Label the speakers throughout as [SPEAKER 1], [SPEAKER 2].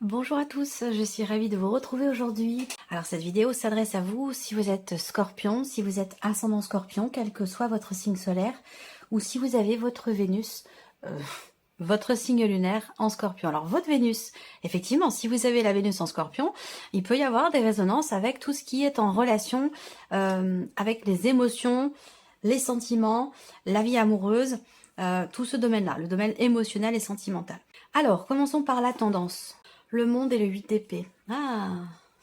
[SPEAKER 1] Bonjour à tous, je suis ravie de vous retrouver aujourd'hui. Alors cette vidéo s'adresse à vous si vous êtes scorpion, si vous êtes ascendant scorpion, quel que soit votre signe solaire, ou si vous avez votre Vénus, votre signe lunaire en scorpion. Alors votre Vénus, effectivement, si vous avez la Vénus en scorpion, il peut y avoir des résonances avec tout ce qui est en relation avec les émotions, les sentiments, la vie amoureuse, tout ce domaine-là, le domaine émotionnel et sentimental. Alors, commençons par la tendance. Le monde et le 8 d'épée. Ah,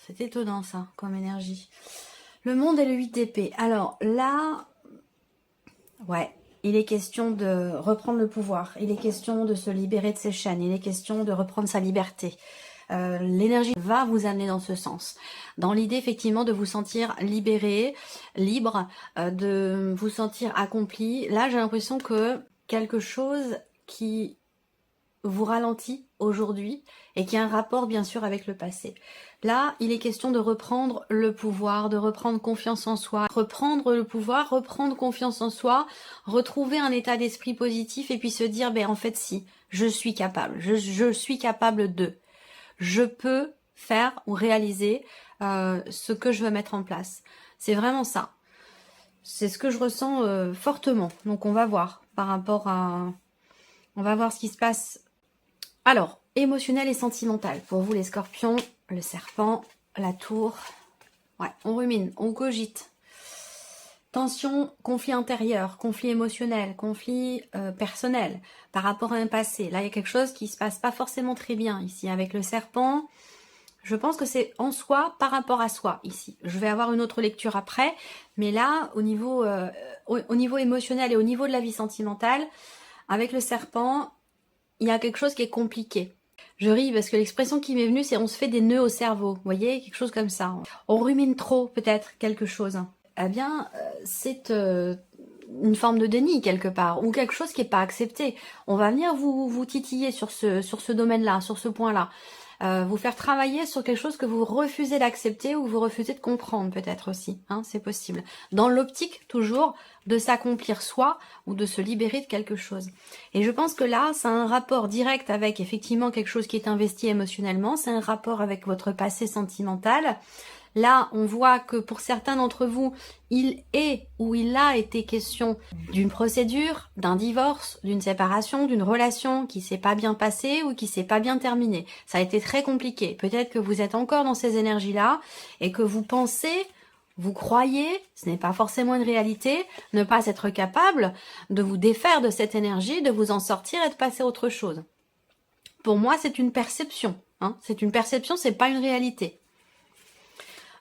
[SPEAKER 1] c'est étonnant ça, comme énergie. Le monde et le 8 d'épée. Alors là, ouais, il est question de reprendre le pouvoir. Il est question de se libérer de ses chaînes. Il est question de reprendre sa liberté. L'énergie va vous amener dans ce sens. Dans l'idée, effectivement, de vous sentir libéré, libre, de vous sentir accompli. Là, j'ai l'impression que quelque chose qui vous ralentit aujourd'hui et qui a un rapport bien sûr avec le passé. Là, il est question de reprendre le pouvoir, de reprendre confiance en soi, reprendre le pouvoir, reprendre confiance en soi, retrouver un état d'esprit positif et puis se dire, ben en fait si, je suis capable, je suis capable de, je peux faire ou réaliser ce que je veux mettre en place. C'est vraiment ça. C'est ce que je ressens fortement. Donc on va voir par rapport à... On va voir ce qui se passe. Alors, émotionnel et sentimental. Pour vous les scorpions, le serpent, la tour. Ouais, on rumine, on cogite. Tension, conflit intérieur, conflit émotionnel, conflit personnel par rapport à un passé. Là, il y a quelque chose qui se passe pas forcément très bien ici. Avec le serpent, je pense que c'est en soi par rapport à soi ici. Je vais avoir une autre lecture après. Mais là, au niveau émotionnel et au niveau de la vie sentimentale, avec le serpent, il y a quelque chose qui est compliqué. Je ris parce que l'expression qui m'est venue, c'est on se fait des nœuds au cerveau. Vous voyez, quelque chose comme ça. On rumine trop, peut-être, quelque chose. Eh bien, c'est une forme de déni, quelque part, ou quelque chose qui n'est pas accepté. On va venir vous titiller sur ce domaine-là, sur ce point-là. Vous faire travailler sur quelque chose que vous refusez d'accepter ou vous refusez de comprendre peut-être aussi, hein, c'est possible. Dans l'optique toujours de s'accomplir soi ou de se libérer de quelque chose. Et je pense que là, ça a un rapport direct avec effectivement quelque chose qui est investi émotionnellement, c'est un rapport avec votre passé sentimental. Là, on voit que pour certains d'entre vous, il est ou il a été question d'une procédure, d'un divorce, d'une séparation, d'une relation qui s'est pas bien passée ou qui s'est pas bien terminée. Ça a été très compliqué. Peut-être que vous êtes encore dans ces énergies-là et que vous pensez, vous croyez, ce n'est pas forcément une réalité, ne pas être capable de vous défaire de cette énergie, de vous en sortir et de passer à autre chose. Pour moi, c'est une perception. Hein. C'est une perception, c'est pas une réalité.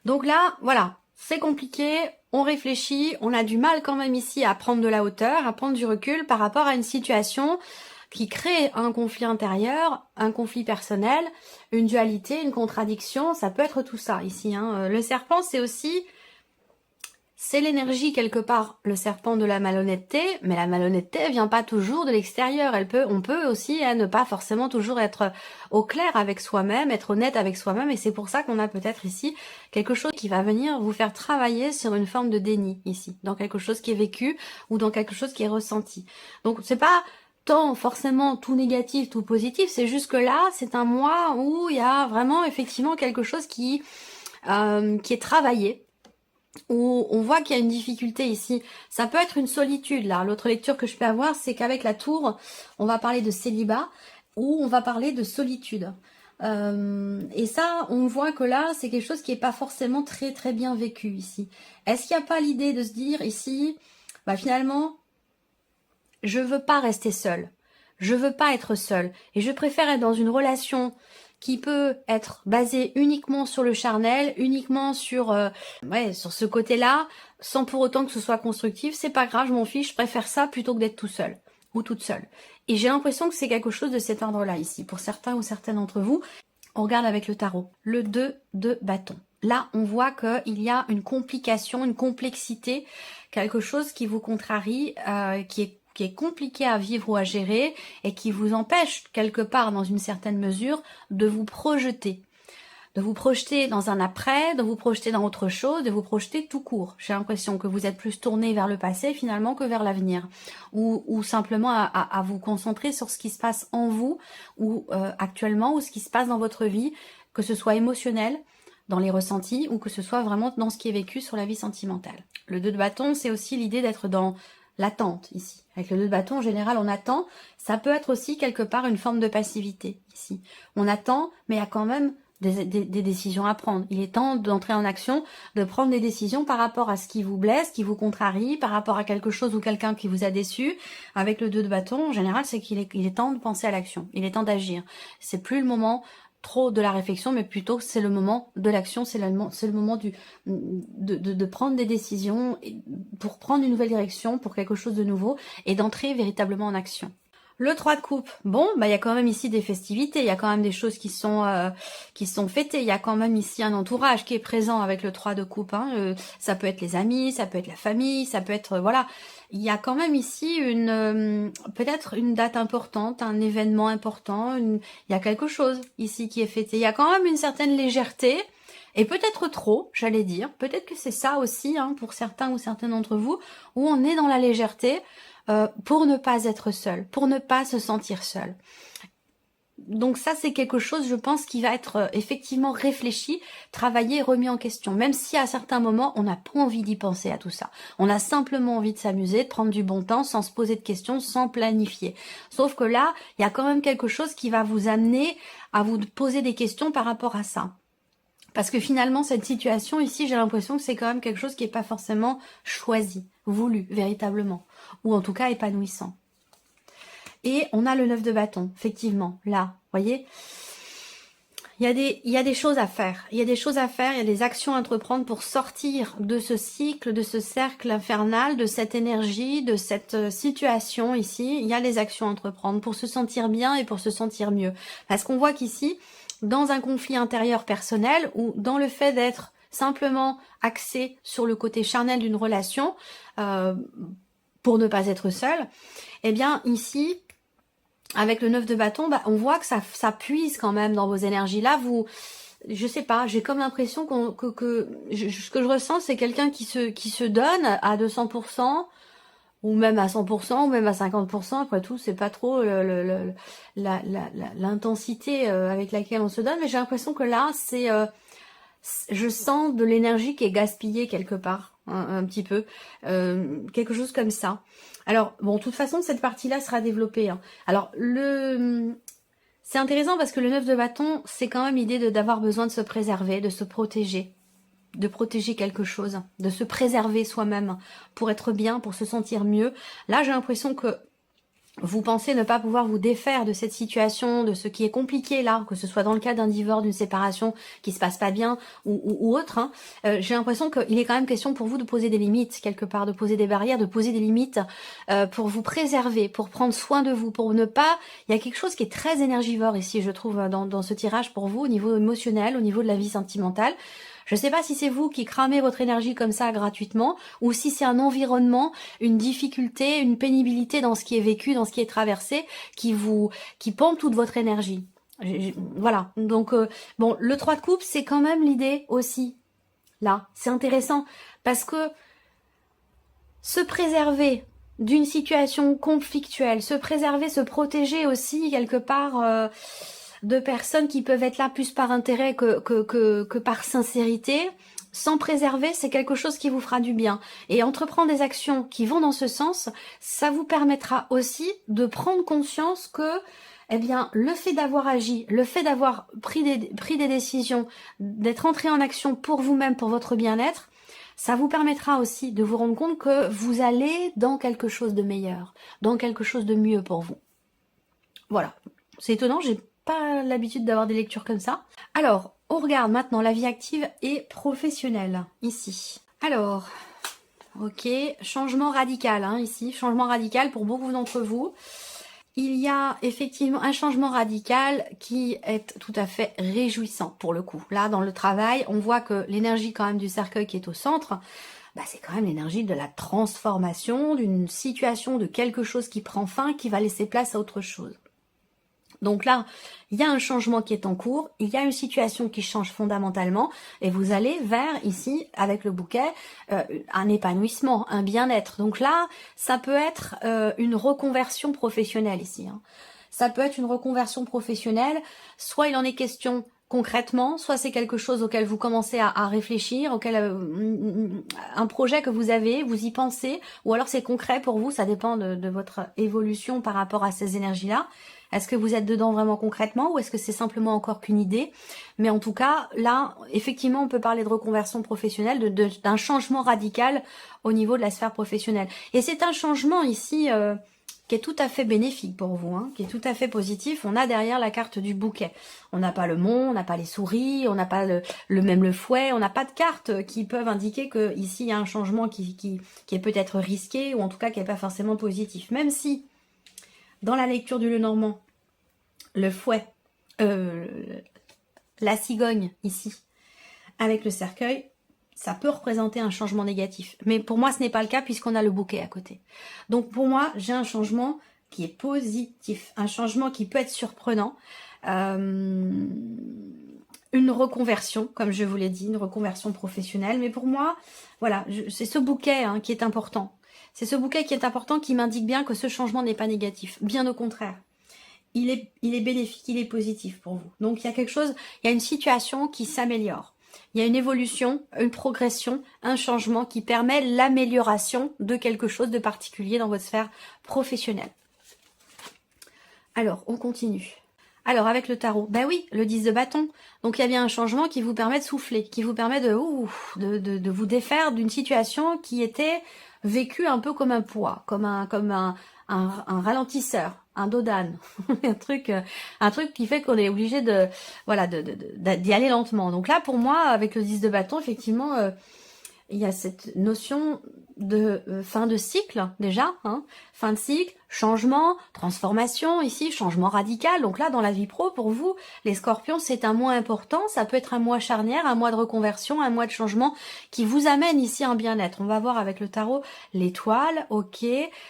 [SPEAKER 1] Donc là, voilà, c'est compliqué, on réfléchit, on a du mal quand même ici à prendre de la hauteur, à prendre du recul par rapport à une situation qui crée un conflit intérieur, un conflit personnel, une dualité, une contradiction, ça peut être tout ça ici. Hein. Le serpent, c'est aussi... C'est l'énergie quelque part, le serpent de la malhonnêteté, mais la malhonnêteté vient pas toujours de l'extérieur. On peut aussi ne pas forcément toujours être au clair avec soi-même, être honnête avec soi-même, et c'est pour ça qu'on a peut-être ici quelque chose qui va venir vous faire travailler sur une forme de déni ici, dans quelque chose qui est vécu ou dans quelque chose qui est ressenti. Donc c'est pas tant forcément tout négatif, tout positif, c'est juste que là, c'est un mois où il y a vraiment effectivement quelque chose qui est travaillé, où on voit qu'il y a une difficulté ici. Ça peut être une solitude, là. L'autre lecture que je peux avoir, c'est qu'avec la tour, on va parler de célibat, ou on va parler de solitude. Et ça, on voit que là, c'est quelque chose qui n'est pas forcément très très bien vécu ici. Est-ce qu'il n'y a pas l'idée de se dire ici, bah finalement, je veux pas rester seule. Je veux pas être seule. Et je préfère être dans une relation qui peut être basée uniquement sur le charnel, uniquement sur sur ce côté-là, sans pour autant que ce soit constructif. C'est pas grave, je m'en fiche, je préfère ça plutôt que d'être tout seul ou toute seule. Et j'ai l'impression que c'est quelque chose de cet ordre-là ici. Pour certains ou certaines d'entre vous, on regarde avec le tarot. Le 2 de bâton. Là, on voit qu'il y a une complication, une complexité, quelque chose qui vous contrarie, qui est compliqué à vivre ou à gérer et qui vous empêche quelque part dans une certaine mesure de vous projeter. de vous projeter dans un après, de vous projeter dans autre chose, de vous projeter tout court. J'ai l'impression que vous êtes plus tourné vers le passé finalement que vers l'avenir, ou simplement à vous concentrer sur ce qui se passe en vous, ou actuellement, ou ce qui se passe dans votre vie, que ce soit émotionnel, dans les ressentis, ou que ce soit vraiment dans ce qui est vécu sur la vie sentimentale. Le 2 de bâton, c'est aussi l'idée d'être dans l'attente ici. Avec le 2 de bâton, en général, on attend. Ça peut être aussi quelque part une forme de passivité ici. On attend, mais il y a quand même des décisions à prendre. Il est temps d'entrer en action, de prendre des décisions par rapport à ce qui vous blesse, qui vous contrarie, par rapport à quelque chose ou quelqu'un qui vous a déçu. Avec le 2 de bâton, en général, c'est qu'il est temps de penser à l'action. Il est temps d'agir. C'est plus le moment trop de la réflexion, mais plutôt c'est le moment de l'action, c'est le moment de prendre des décisions pour prendre une nouvelle direction, pour quelque chose de nouveau, et d'entrer véritablement en action. Le 3 de coupe, bon, bah il y a quand même ici des festivités, il y a quand même des choses qui sont fêtées, il y a quand même ici un entourage qui est présent avec le 3 de coupe, hein. Ça peut être les amis, ça peut être la famille, ça peut être, voilà, il y a quand même ici peut-être une date importante, un événement important, il y a quelque chose ici qui est fêté, il y a quand même une certaine légèreté, et peut-être trop, j'allais dire, peut-être que c'est ça aussi, hein, pour certains ou certaines d'entre vous, où on est dans la légèreté, pour ne pas être seul, pour ne pas se sentir seul. Donc ça, c'est quelque chose, je pense, qui va être effectivement réfléchi, travaillé, remis en question. Même si à certains moments, on n'a pas envie d'y penser à tout ça. On a simplement envie de s'amuser, de prendre du bon temps, sans se poser de questions, sans planifier. Sauf que là, il y a quand même quelque chose qui va vous amener à vous poser des questions par rapport à ça. Parce que finalement, cette situation ici, j'ai l'impression que c'est quand même quelque chose qui n'est pas forcément choisi, voulu, véritablement. Ou en tout cas épanouissant. Et on a le 9 de bâton, effectivement, là, voyez, il y a des choses à faire, il y a des actions à entreprendre pour sortir de ce cycle, de ce cercle infernal, de cette énergie, de cette situation ici. Il y a des actions à entreprendre pour se sentir bien et pour se sentir mieux. Parce qu'on voit qu'ici, dans un conflit intérieur personnel ou dans le fait d'être simplement axé sur le côté charnel d'une relation, pour ne pas être seul, eh bien ici, avec le 9 de bâton, bah, on voit que ça puise quand même dans vos énergies. Là, je sais pas, j'ai comme l'impression ce que je ressens, c'est quelqu'un qui se donne à 200%, ou même à 100%, ou même à 50%. Après tout, c'est pas trop l'intensité avec laquelle on se donne, mais j'ai l'impression que là, je sens de l'énergie qui est gaspillée quelque part, un petit peu, quelque chose comme ça. Alors, bon, de toute façon, cette partie-là sera développée, hein. Alors, c'est intéressant parce que le 9 de bâton, c'est quand même l'idée d'avoir besoin de se préserver, de se protéger, de protéger quelque chose, de se préserver soi-même pour être bien, pour se sentir mieux. Là, j'ai l'impression que vous pensez ne pas pouvoir vous défaire de cette situation, de ce qui est compliqué là, que ce soit dans le cas d'un divorce, d'une séparation qui se passe pas bien ou autre, hein. J'ai l'impression qu'il est quand même question pour vous de poser des limites quelque part, de poser des barrières, de poser des limites pour vous préserver, pour prendre soin de vous, pour ne pas... Il y a quelque chose qui est très énergivore ici, je trouve, dans ce tirage pour vous, au niveau émotionnel, au niveau de la vie sentimentale. Je ne sais pas si c'est vous qui cramez votre énergie comme ça gratuitement, ou si c'est un environnement, une difficulté, une pénibilité dans ce qui est vécu, dans ce qui est traversé, qui pompe toute votre énergie. Voilà, donc bon, le 3 de coupe, c'est quand même l'idée aussi. Là, c'est intéressant, parce que se préserver d'une situation conflictuelle, se préserver, se protéger aussi quelque part... de personnes qui peuvent être là plus par intérêt que par sincérité, sans préserver, c'est quelque chose qui vous fera du bien. Et entreprendre des actions qui vont dans ce sens, ça vous permettra aussi de prendre conscience que, eh bien, le fait d'avoir agi, le fait d'avoir pris des décisions, d'être entré en action pour vous-même, pour votre bien-être, ça vous permettra aussi de vous rendre compte que vous allez dans quelque chose de meilleur, dans quelque chose de mieux pour vous. Voilà. C'est étonnant, j'ai pas l'habitude d'avoir des lectures comme ça. Alors, on regarde maintenant la vie active et professionnelle, ici. Alors, ok, changement radical, hein, ici, changement radical pour beaucoup d'entre vous. Il y a effectivement un changement radical qui est tout à fait réjouissant pour le coup. Là, dans le travail, on voit que l'énergie quand même du cercueil qui est au centre, bah, c'est quand même l'énergie de la transformation, d'une situation, de quelque chose qui prend fin, qui va laisser place à autre chose. Donc là, il y a un changement qui est en cours, il y a une situation qui change fondamentalement et vous allez vers, ici, avec le bouquet, un épanouissement, un bien-être. Donc là, ça peut être une reconversion professionnelle ici. Hein. Ça peut être une reconversion professionnelle, soit il en est question concrètement, soit c'est quelque chose auquel vous commencez à réfléchir, auquel un projet que vous avez, vous y pensez, ou alors c'est concret pour vous, ça dépend de votre évolution par rapport à ces énergies-là. Est-ce que vous êtes dedans vraiment concrètement ou est-ce que c'est simplement encore qu'une idée? Mais en tout cas, là, effectivement, on peut parler de reconversion professionnelle, d'un changement radical au niveau de la sphère professionnelle. Et c'est un changement ici qui est tout à fait bénéfique pour vous, hein, qui est tout à fait positif. On a derrière la carte du bouquet. On n'a pas le mont, on n'a pas les souris, on n'a pas le fouet, on n'a pas de cartes qui peuvent indiquer que ici il y a un changement qui est peut-être risqué ou en tout cas qui n'est pas forcément positif. Même si dans la lecture du Lenormand, le fouet, la cigogne ici, avec le cercueil, ça peut représenter un changement négatif. Mais pour moi, ce n'est pas le cas puisqu'on a le bouquet à côté. Donc pour moi, j'ai un changement qui est positif, un changement qui peut être surprenant, une reconversion, comme je vous l'ai dit, une reconversion professionnelle. Mais pour moi, voilà, c'est ce bouquet hein, qui est important. C'est ce bouquet qui est important, qui m'indique bien que ce changement n'est pas négatif. Bien au contraire. Il est bénéfique, il est positif pour vous. Donc il y a quelque chose, il y a une situation qui s'améliore. Il y a une évolution, une progression, un changement qui permet l'amélioration de quelque chose de particulier dans votre sphère professionnelle. Alors, on continue. Alors, avec le tarot, ben oui, le 10 de bâton. Donc, il y a bien un changement qui vous permet de souffler, qui vous permet de vous défaire d'une situation qui était vécue un peu comme un poids, comme un ralentisseur, un dos d'âne, un truc qui fait qu'on est obligé d'y aller lentement. Donc là, pour moi, avec le 10 de bâton, effectivement, il y a cette notion de fin de cycle déjà, hein, fin de cycle, changement, transformation ici, changement radical. Donc là, dans la vie pro, pour vous, les scorpions, c'est un mois important, ça peut être un mois charnière, un mois de reconversion, un mois de changement qui vous amène ici un bien-être. On va voir avec le tarot l'étoile, ok,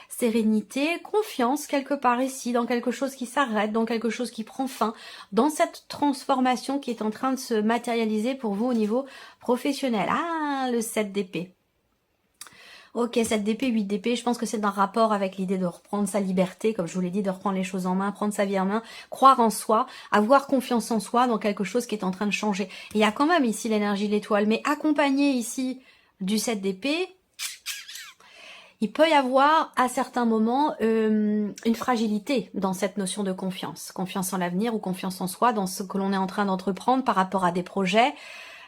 [SPEAKER 1] sérénité, confiance quelque part ici, dans quelque chose qui s'arrête, dans quelque chose qui prend fin, dans cette transformation qui est en train de se matérialiser pour vous au niveau professionnel. Ah, le 7 d'épée. Ok, 7 d'épée, 8 d'épée, je pense que c'est un rapport avec l'idée de reprendre sa liberté, comme je vous l'ai dit, de reprendre les choses en main, prendre sa vie en main, croire en soi, avoir confiance en soi dans quelque chose qui est en train de changer. Et il y a quand même ici l'énergie de l'étoile, mais accompagné ici du 7 d'épée, il peut y avoir à certains moments une fragilité dans cette notion de confiance. Confiance en l'avenir ou confiance en soi, dans ce que l'on est en train d'entreprendre par rapport à des projets.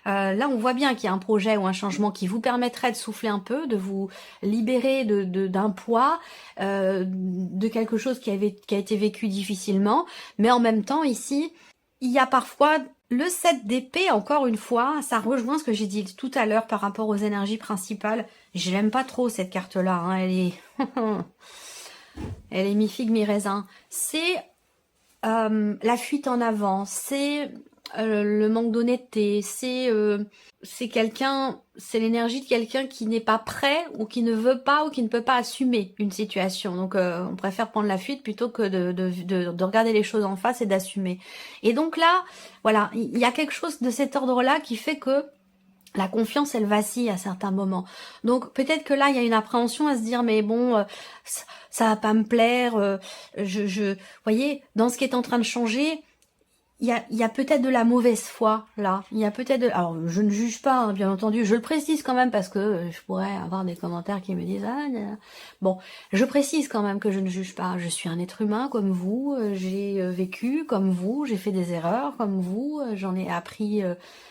[SPEAKER 1] Là, on voit bien qu'il y a un projet ou un changement qui vous permettrait de souffler un peu, de vous libérer d'un poids, de quelque chose qui a été vécu difficilement. Mais en même temps, ici, il y a parfois le 7 d'épée, encore une fois, ça rejoint ce que j'ai dit tout à l'heure par rapport aux énergies principales. Je l'aime pas trop cette carte-là, hein, elle est mi-figue, mi-raisin. C'est la fuite en avant, c'est le manque d'honnêteté, c'est l'énergie de quelqu'un qui n'est pas prêt ou qui ne veut pas ou qui ne peut pas assumer une situation. Donc on préfère prendre la fuite plutôt que de regarder les choses en face et d'assumer. Et donc là, voilà, il y a quelque chose de cet ordre-là qui fait que la confiance, elle vacille à certains moments. Donc peut-être que là, il y a une appréhension à se dire, mais bon, ça va pas me plaire. Voyez, dans ce qui est en train de changer, il y a peut-être de la mauvaise foi, là. Il y a peut-être alors, je ne juge pas, hein, bien entendu. Je le précise quand même parce que je pourrais avoir des commentaires qui me disent... Ah, bon, je précise quand même que je ne juge pas. Je suis un être humain comme vous. J'ai vécu comme vous. J'ai fait des erreurs comme vous. J'en ai appris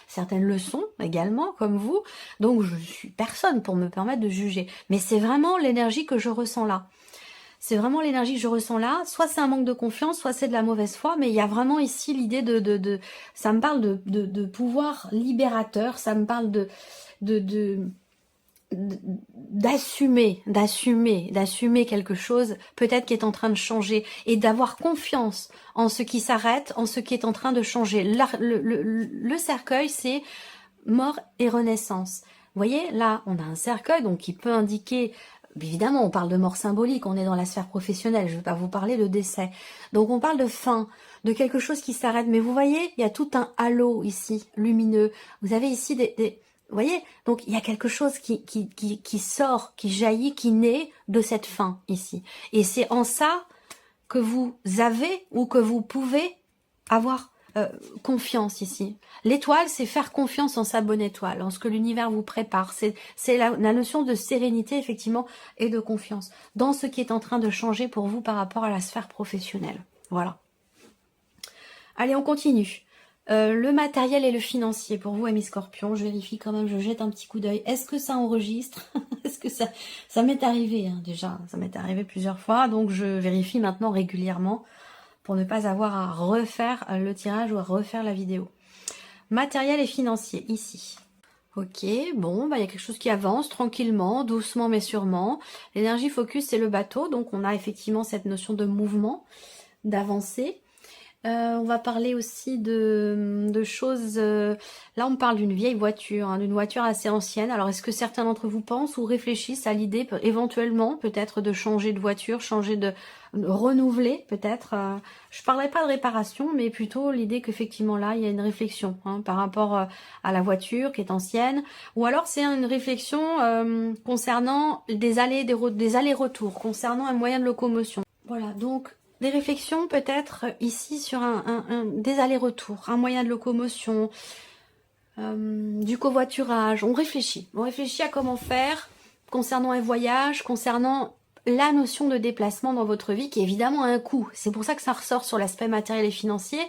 [SPEAKER 1] certaines leçons également comme vous. Donc, je suis personne pour me permettre de juger. Mais c'est vraiment l'énergie que je ressens là. C'est vraiment l'énergie que je ressens là. Soit c'est un manque de confiance, soit c'est de la mauvaise foi. Mais il y a vraiment ici l'idée ça me parle de pouvoir libérateur. Ça me parle d'assumer quelque chose, peut-être qui est en train de changer. Et d'avoir confiance en ce qui s'arrête, en ce qui est en train de changer. Le cercueil, c'est mort et renaissance. Vous voyez, là, on a un cercueil donc qui peut indiquer... Évidemment, on parle de mort symbolique, on est dans la sphère professionnelle, je ne vais pas vous parler de décès. Donc on parle de fin. de quelque chose qui s'arrête. Mais vous voyez, il y a tout un halo ici, lumineux. Vous avez ici vous voyez, donc il y a quelque chose qui sort, qui jaillit, qui naît de cette fin ici. Et c'est en ça que vous avez ou que vous pouvez avoir confiance ici. L'étoile, c'est faire confiance en sa bonne étoile, en ce que l'univers vous prépare. C'est la notion de sérénité, effectivement, et de confiance dans ce qui est en train de changer pour vous par rapport à la sphère professionnelle. Voilà. Allez, on continue. Le matériel et le financier pour vous, amis Scorpions. Je vérifie quand même, je jette un petit coup d'œil. Est-ce que ça enregistre? Est-ce que ça m'est arrivé hein, déjà? Ça m'est arrivé plusieurs fois, donc je vérifie maintenant régulièrement pour ne pas avoir à refaire le tirage ou à refaire la vidéo. Matériel et financier, ici. Ok, bon, bah, y a quelque chose qui avance tranquillement, doucement mais sûrement. L'énergie focus, c'est le bateau, donc on a effectivement cette notion de mouvement, d'avancée. On va parler aussi de choses... là, on me parle d'une vieille voiture, hein, d'une voiture assez ancienne. Alors, est-ce que certains d'entre vous pensent ou réfléchissent à l'idée, éventuellement, peut-être de changer de voiture, de renouveler, peut-être je parlerai pas de réparation, mais plutôt l'idée qu'effectivement, là, il y a une réflexion hein, par rapport à la voiture qui est ancienne. Ou alors, c'est une réflexion concernant des allers-retours, concernant un moyen de locomotion. Voilà, donc... Des réflexions peut-être ici sur des allers-retours, un moyen de locomotion, du covoiturage. On réfléchit à comment faire concernant un voyage, concernant la notion de déplacement dans votre vie qui évidemment a un coût. C'est pour ça que ça ressort sur l'aspect matériel et financier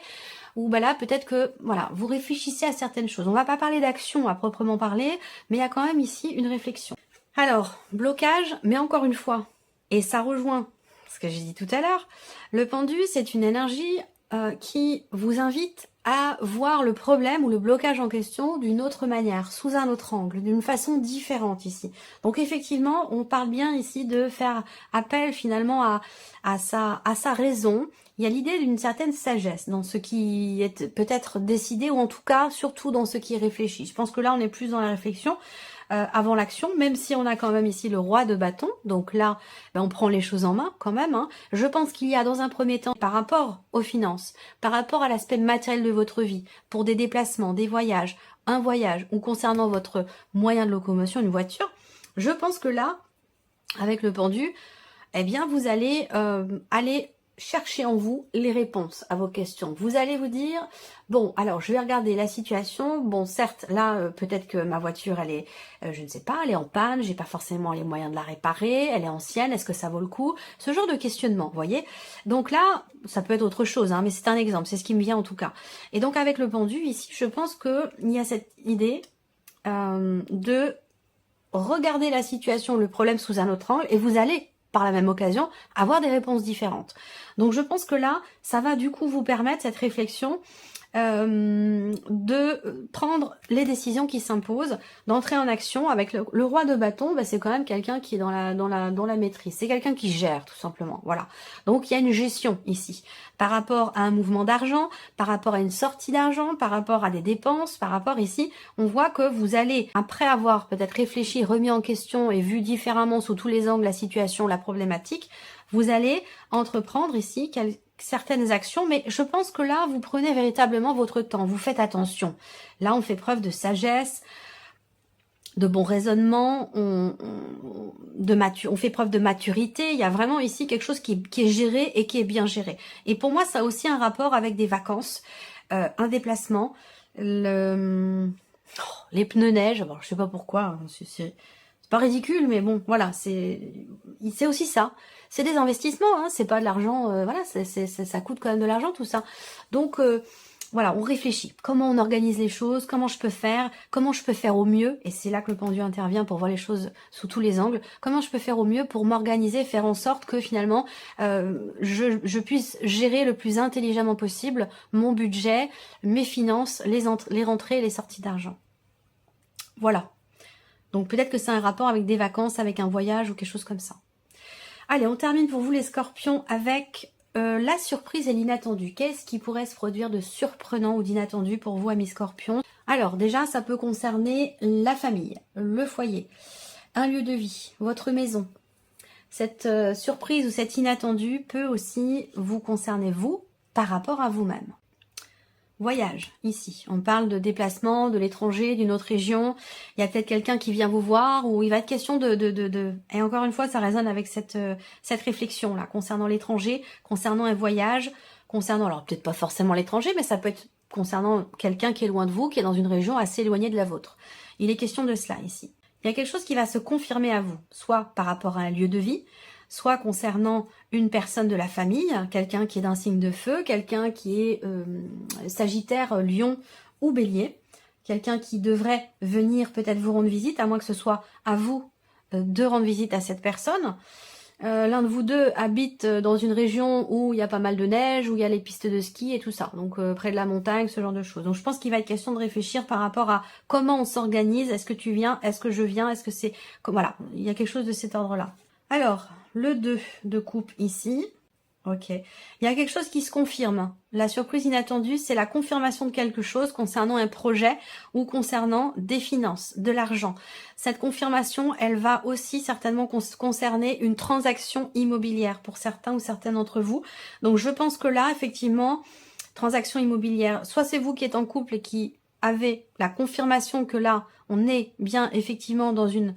[SPEAKER 1] où bah là peut-être que voilà vous réfléchissez à certaines choses. On va pas parler d'action à proprement parler, mais il y a quand même ici une réflexion. Alors, blocage, mais encore une fois, et ça rejoint ce que j'ai dit tout à l'heure, le pendu, c'est une énergie qui vous invite à voir le problème ou le blocage en question d'une autre manière, sous un autre angle, d'une façon différente ici. Donc effectivement, on parle bien ici de faire appel finalement à sa raison. Il y a l'idée d'une certaine sagesse dans ce qui est peut-être décidé, ou en tout cas, surtout dans ce qui est réfléchi. Je pense que là, on est plus dans la réflexion. Avant l'action, même si on a quand même ici le roi de bâton, donc là ben, on prend les choses en main quand même, hein. Je pense qu'il y a dans un premier temps, par rapport aux finances, par rapport à l'aspect matériel de votre vie, pour des déplacements, des voyages, un voyage, ou concernant votre moyen de locomotion, une voiture, je pense que là, avec le pendu, eh bien vous allez aller cherchez en vous les réponses à vos questions. Vous allez vous dire, bon, alors je vais regarder la situation. Bon, certes, là, peut-être que ma voiture, elle est, je ne sais pas, elle est en panne, j'ai pas forcément les moyens de la réparer, elle est ancienne, est-ce que ça vaut le coup? Ce genre de questionnement, vous voyez. Donc là, ça peut être autre chose, hein, mais c'est un exemple, c'est ce qui me vient en tout cas. Et donc avec le pendu, ici, je pense qu'il y a cette idée de regarder la situation, le problème sous un autre angle, et vous allez par la même occasion, avoir des réponses différentes. Donc je pense que là, ça va du coup vous permettre cette réflexion de prendre les décisions qui s'imposent, d'entrer en action. Avec le roi de bâton, bah, c'est quand même quelqu'un qui est dans la maîtrise. C'est quelqu'un qui gère tout simplement. Voilà. Donc il y a une gestion ici par rapport à un mouvement d'argent, par rapport à une sortie d'argent, par rapport à des dépenses, par rapport ici, on voit que vous allez, après avoir peut-être réfléchi, remis en question et vu différemment sous tous les angles la situation, la problématique, vous allez entreprendre ici certaines actions, mais je pense que là, vous prenez véritablement votre temps, vous faites attention. Là, on fait preuve de sagesse, de bon raisonnement, on fait preuve de maturité. Il y a vraiment ici quelque chose qui est géré et qui est bien géré. Et pour moi, ça a aussi un rapport avec des vacances, un déplacement, les pneus neige. Bon, je sais pas pourquoi, hein, c'est pas ridicule, mais bon, voilà, c'est aussi ça. C'est des investissements, hein, c'est pas de l'argent, voilà, ça coûte quand même de l'argent tout ça. Donc voilà, on réfléchit. Comment on organise les choses, comment je peux faire au mieux, et c'est là que le pendu intervient pour voir les choses sous tous les angles. Comment je peux faire au mieux pour m'organiser, faire en sorte que finalement je puisse gérer le plus intelligemment possible mon budget, mes finances, les rentrées et les sorties d'argent. Voilà. Donc peut-être que c'est un rapport avec des vacances, avec un voyage ou quelque chose comme ça. Allez, on termine pour vous les scorpions avec la surprise et l'inattendu. Qu'est-ce qui pourrait se produire de surprenant ou d'inattendu pour vous, amis scorpions? Alors déjà, ça peut concerner la famille, le foyer, un lieu de vie, votre maison. Cette surprise ou cet inattendu peut aussi vous concerner vous, par rapport à vous-même. Voyage, ici. On parle de déplacement, de l'étranger, d'une autre région. Il y a peut-être quelqu'un qui vient vous voir ou il va être question de... Et encore une fois, ça résonne avec cette réflexion-là concernant l'étranger, concernant un voyage, concernant... Alors peut-être pas forcément l'étranger, mais ça peut être concernant quelqu'un qui est loin de vous, qui est dans une région assez éloignée de la vôtre. Il est question de cela ici. Il y a quelque chose qui va se confirmer à vous, soit par rapport à un lieu de vie, soit concernant une personne de la famille, quelqu'un qui est d'un signe de feu, quelqu'un qui est Sagittaire, Lion ou Bélier, quelqu'un qui devrait venir peut-être vous rendre visite, à moins que ce soit à vous de rendre visite à cette personne. L'un de vous deux habite dans une région où il y a pas mal de neige, où il y a les pistes de ski et tout ça, donc près de la montagne, ce genre de choses. Donc je pense qu'il va être question de réfléchir par rapport à comment on s'organise, est-ce que tu viens, est-ce que je viens, est-ce que c'est... Voilà, il y a quelque chose de cet ordre-là. Alors, le 2 de coupe ici, ok. Il y a quelque chose qui se confirme. La surprise inattendue, c'est la confirmation de quelque chose concernant un projet ou concernant des finances, de l'argent. Cette confirmation, elle va aussi certainement concerner une transaction immobilière pour certains ou certaines d'entre vous. Donc, je pense que là, effectivement, transaction immobilière, soit c'est vous qui êtes en couple et qui avez la confirmation que là, on est bien effectivement dans une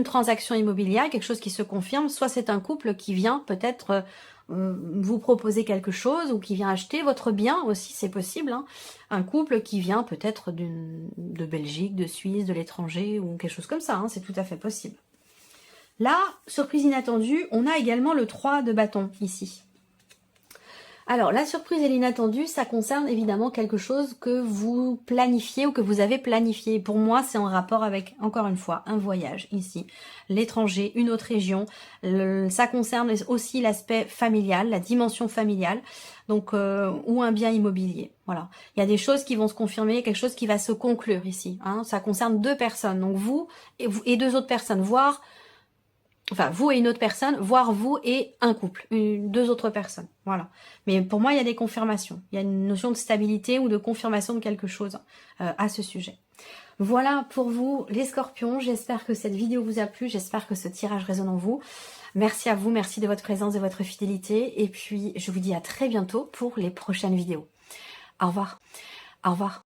[SPEAKER 1] transaction immobilière, quelque chose qui se confirme, soit c'est un couple qui vient peut-être vous proposer quelque chose ou qui vient acheter votre bien aussi, c'est possible, hein. Un couple qui vient peut-être de Belgique, de Suisse, de l'étranger ou quelque chose comme ça, hein, c'est tout à fait possible. Là, surprise inattendue, on a également le 3 de bâton ici. Alors, la surprise et l'inattendu, ça concerne évidemment quelque chose que vous planifiez ou que vous avez planifié. Pour moi, c'est en rapport avec, encore une fois, un voyage ici, l'étranger, une autre région. Ça concerne aussi l'aspect familial, la dimension familiale, donc ou un bien immobilier. Voilà, il y a des choses qui vont se confirmer, quelque chose qui va se conclure ici. Hein. Ça concerne deux personnes, donc vous et deux autres personnes, voire... Enfin, vous et une autre personne, voire vous et un couple, deux autres personnes, voilà. Mais pour moi, il y a des confirmations. Il y a une notion de stabilité ou de confirmation de quelque chose à ce sujet. Voilà pour vous, les scorpions. J'espère que cette vidéo vous a plu. J'espère que ce tirage résonne en vous. Merci à vous, merci de votre présence et de votre fidélité. Et puis, je vous dis à très bientôt pour les prochaines vidéos. Au revoir. Au revoir.